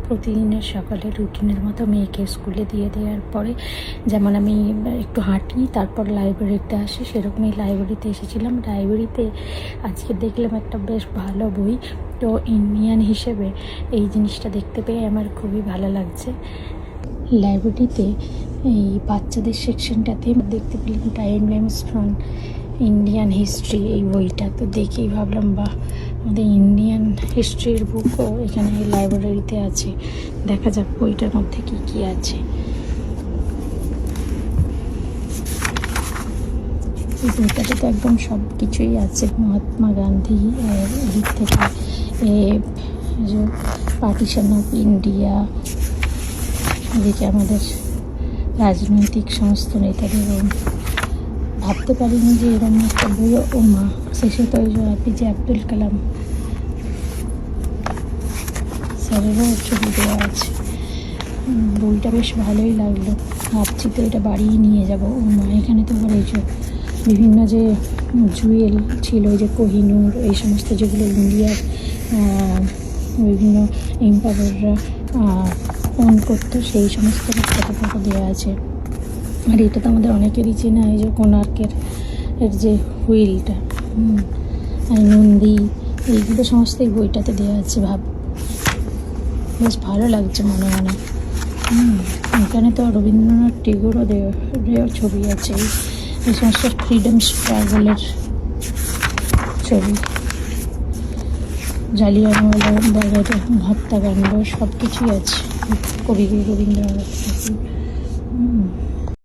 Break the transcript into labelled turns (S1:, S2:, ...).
S1: প্রতিদিনের সকালে রুটিনের মতো মেয়েকে স্কুলে দিয়ে দেওয়ার পরে যেমন আমি একটু হাঁটি, তারপর লাইব্রেরিতে আসি, সেরকমই লাইব্রেরিতে এসেছিলাম। লাইব্রেরিতে আজকে দেখলাম একটা বেশ ভালো বই, তো ইন্ডিয়ান হিসেবে এই জিনিসটা দেখতে পেয়ে আমার খুবই ভালো লাগছে। লাইব্রেরিতে এই বাচ্চাদের সেকশনটাতে দেখতে পেলাম টাইম ল্যামস্টন ইন্ডিয়ান হিস্ট্রি, এই বইটা তো দেখেই ভাবলাম বাহ, আমাদের ইন্ডিয়ান হিস্ট্রির বুকও এখানে এই লাইব্রেরিতে আছে। দেখা যাক বইটার মধ্যে কি কি আছে। এই বইটাতে তো একদম সব কিছুই আছে, মহাত্মা গান্ধী দিক থেকে যে পার্টিশন অফ ইন্ডিয়া, এদিকে আমাদের রাজনৈতিক সমস্ত নেতাদের। ভাবতে পারিনি যে এরকম একটা বইও, ও মা, শেষে তো ওই যে APJ আব্দুল কালাম স্যারেরও ছবি দেওয়া আছে। বইটা বেশ ভালোই লাগলো, ভাবছি তো এটা বাড়িই নিয়ে যাব। ও মা, এখানে তো আবার এই যে বিভিন্ন যে জুয়েল ছিল, ওই যে কোহিনূর, এই সমস্ত যেগুলো ইন্ডিয়ার বিভিন্ন এম্পায়াররা ওন করতো, সেই সমস্ত ফটো দেওয়া আছে। আর এটা তো আমাদের অনেকেরই চেনা, এই যে কোণার্কের যে হুইলটা, আর নন্দী, এইগুলো সমস্ত এই বইটাতে দেওয়া আছে। বেশ ভালো লাগছে মনে মনে। এখানে তো রবীন্দ্রনাথ টেগোরও দেওয়ার ছবি আছে, এই সমস্ত ফ্রিডম স্ট্রাগলের ছবি, জালিয়ানওয়ালাবাগের হত্যাকাণ্ড, সব কিছুই আছে কবিগুরু রবীন্দ্রনাথ ঠাকুর।